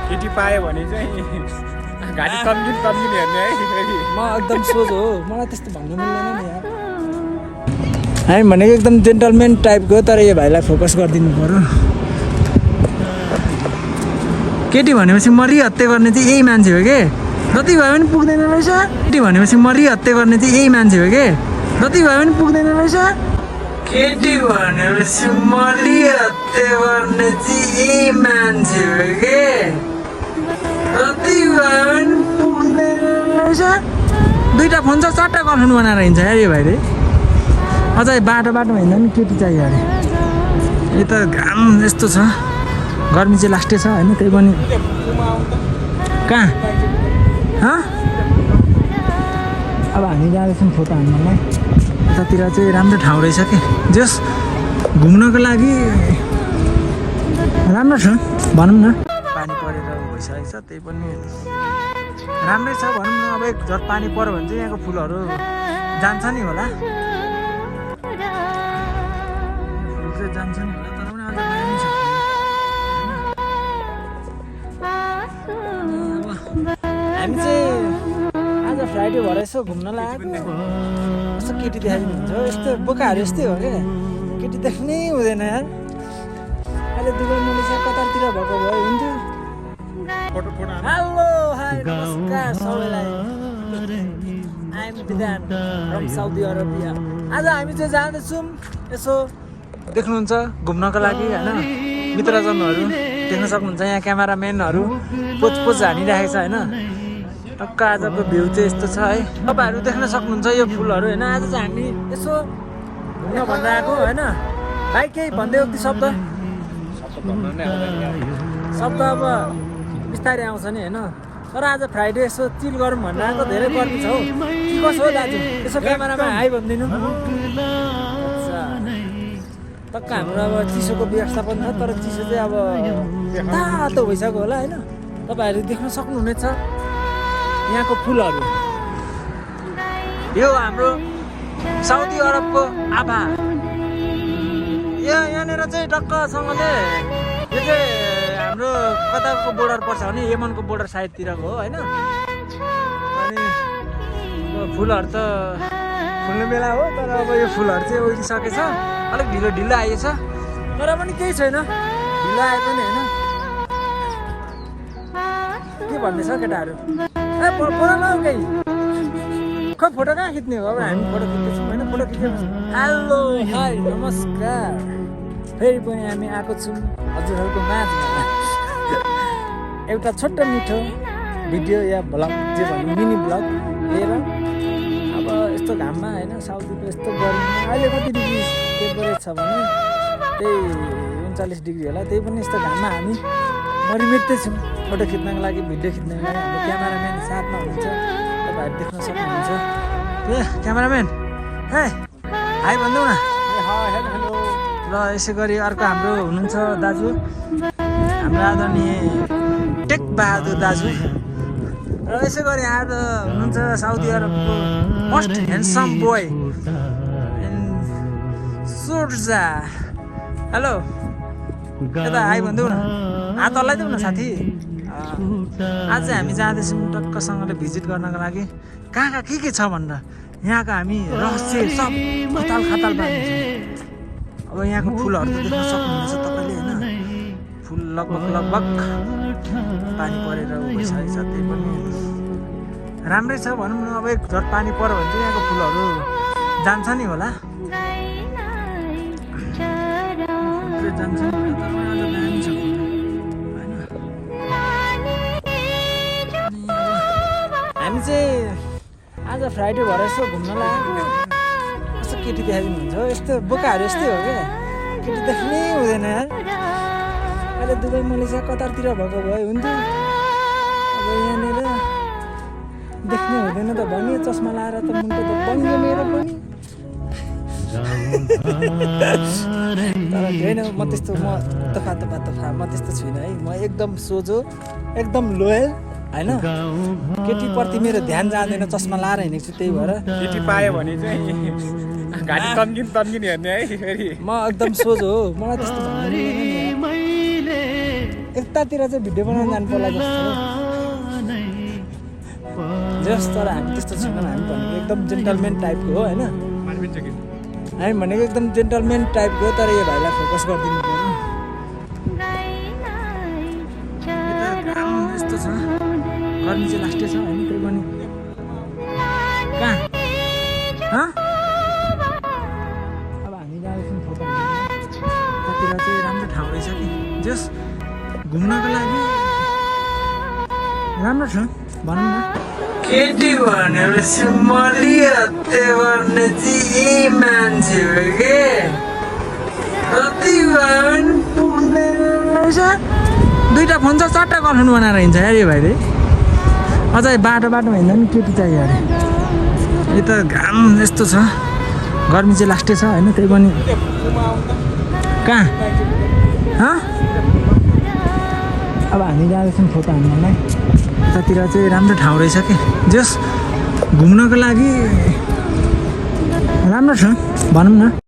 केटी पायो भने चाहिँ घाँटी तम्किन हेर्ने है फेरि म एकदम सोझो हो मलाई त्यस्तो भन्नु मिल्दैन नि यार हामी भनेको एकदम जेन्टलमेन टाइपको तर यो भाइलाई फोकस गरिदिनु पर्यो केटी भनेपछि मरिहत्या गर्ने चाहिँ यही मान्छे हो के जति भयो भने पुग्दैन रहेछ केटी भनेपछि मरिहत्या गर्ने चाहिँ यही मान्छे हो के जति भयो भने पुग्दैन रहेछ केटी भनेपछि मरिहत्या गर्ने चाहिँ यही मान्छे हो के जति भयो भने पुग्दैन रहेछ दुईटा फोन छ चारवटा गर्लफ्रेन्ड बनाएर हिँड्छ यार यो भाइले अझै बाटोमा हिँड्दा पनि केटी चाहियो अरे यो त घाम यस्तो छ गर्मी चाहिँ लास्टै छ होइन त्यही पनि कहाँ अब हामी जाँदैछौँ फोटो हान्नुलाई यतातिर चाहिँ राम्रो ठाउँ रहेछ कि जस घुम्नको लागि राम्रो छ भनौँ न पानी परेर भइसकेको छ त्यही पनि राम्रै छ भनौँ न अब एक झट पानी पऱ्यो भने चाहिँ यहाँको फुलहरू जान्छ नि होला फुल चाहिँ जान्छ नि होला तर पनि अझ दामी छ हामी चाहिँ आज फ्राइडे भएर यसो घुम्न लागेको यसो केटी देखाइदिनु हुन्छ यस्तो बोकाहरू यस्तै हो क्या केटी देख्नै हुँदैन यार अहिले दुबई मलेसिया कतारतिर भएको भए हुन्थ्यो हेलो हाई नमस्कार सबैलाई आई एम विधान फ्रम साउदी अरेबिया आज हामी चाहिँ जाँदैछौँ यसो देख्नुहुन्छ घुम्नको लागि होइन मित्रजनहरू देख्न सक्नुहुन्छ यहाँ क्यामेराम्यानहरू पोच हानिरहेको छ होइन टक्क आजको भ्यू चाहिँ यस्तो छ है तपाईँहरू देख्न सक्नुहुन्छ यो फुलहरू होइन आज चाहिँ हामी यसो घुम्न भनेर आएको होइन भाइ केही भन्दै हो कि शब्द अब बिस्तारै आउँछ नि होइन तर आज फ्राइडे यसो चिल गरौँ भनेर आएको धेरै गर्मी छ हौ के कसो हो दाजु यसो क्यामेरामा हाई भनिदिनु टक्क हाम्रो अब चिसोको व्यवस्थापन छ तर चिसो चाहिँ अब तातो भइसक्यो होला होइन तपाईँहरू देख्न सक्नुहुनेछ यहाँको फुलहरू यो हाम्रो साउदी अरबको आभा यहाँनिर चाहिँ टक्कसँगले यो चाहिँ हाम्रो कताको बोर्डर पर्छ भने यमनको बोर्डर साइडतिरको हो होइन अनि फुलहरू त फुल्ने बेला हो तर अब यो फुलहरू चाहिँ ओइलिसकेछ अलिक ढिलो आएछ तर पनि केही छैन ढिलो आए पनि होइन के भन्दैछ केटाहरू ए बोला केही खोइ फोटो कहाँ खिच्ने हो अब हामी फोटो खिच्दैछौँ होइन फोटो खिच्दैछौँ हेलो हाई नमस्कार फेरि पनि हामी आएको छौँ हजुरहरूको माझमा एउटा छोटो मिठो भिडियो या भ्लग जे भनौँ मिनी भ्लग लिएर अब यस्तो घाममा होइन साउदीको यस्तो गर्मीमा अहिले कति डिग्री टेम्परेचर छ भने त्यही 39 डिग्री होला त्यही पनि यस्तो घाममा हामी मरिमेट्दैछौँ फोटो खिच्नको लागि भिडियो खिच्नको लागि हाम्रो क्यामेराम्यान साथमा हुनुहुन्छ तपाईँहरू देख्न सक्नुहुन्छ ए क्यामेराम्यान है हाई भनिदेऊ न ल यसै गरी अर्को हाम्रो हुनुहुन्छ दाजु हाम्रो आदरणीय टेक बहादुर दाजु र यसै गरी आज हुनुहुन्छ साउदी अरबको मोस्ट ह्यान्डसम बोय सुर्जा हेलो यता हाई भनिदेऊ न हात हल्लाइदेऊ न साथी आज चाहिँ हामी जाँदैछौँ टक्कसँगले भिजिट गर्नको लागि कहाँ के छ भनेर यहाँको हामी रहस्य सब खताल पार्नेछौँ अब यहाँको फुलहरू त देख्न सक्नुहुनेछ तपाईँले होइन फुल लगभग पानी परेर भइसकेको छ त्यही पनि राम्रै छ भनौँ न अब एक झट पानी पऱ्यो भने चाहिँ यहाँको फुलहरू जान्छ नि होला जान्छ नि होला तर आज दामी छ होइन हामी चाहिँ आज फ्राइडे भएर यसो घुम्न लागेको यस्तो केटी देखाइदिनु हुन्छ यस्तो बोकाहरू यस्तै हो क्या केटी देख्नै हुँदैन यार अहिले दुबई मलेसिया कतारतिर भएको भए हुन्थ्यो अब यहाँनिर देख्नै हुँदैन त भन्यो चस्मा लाएर त मुन्टो त बङ्ग्यो मेरो पनि तर होइन म त्यस्तो म तफा म त्यस्तो छुइनँ है म एकदम सोझो एकदम लोयल होइन केटीप्रति मेरो ध्यान जाँदैन चस्मा लाएर हिँडेको छु त्यही भएर केटी पायो भने चाहिँ घाँटी तम्किन हेर्ने है फेरि म एकदम सोझो हो मलाई त्यस्तो भन्नु यतातिर चाहिँ भिडियो बनाउन जानु पर्ला जस्तो जस तर हामी त्यस्तो छैनौँ हामी भनेको एकदम जेन्टलमेन टाइपको हो होइन हामी भनेको एकदम जेन्टलमेन टाइपको हो तर यो भाइलाई फोकस गरिदिनु पर्यो यस्तो छ गर्मी चाहिँ लास्टै छ होइन त्यही पनि कहाँ अब हामी जाँदैछौँ फोटो यतातिर चाहिँ राम्रो ठाउँ रहेछ कि जस घुम्नको लागि राम्रो छ भनौँ न केटी भनेपछि मली हत्या गर्ने चाहिँ यही मान्छे हो के कति रहेछ दुईवटा फोन छ चारवटा गर्लफ्रेन्ड बनाएर हिँड्छ यार यो भाइले अझ बाटोमा हिँड्दा पनि केटी चाहियो अरे यता घाम यस्तो छ गर्मी चाहिँ लास्टै छ होइन त्यही पनि कहाँ अब हामी जाँदैछौँ फोटो हान्नलाई यतातिर चाहिँ राम्रो ठाउँ रहेछ कि जस घुम्नको लागि राम्रो छ भनौँ न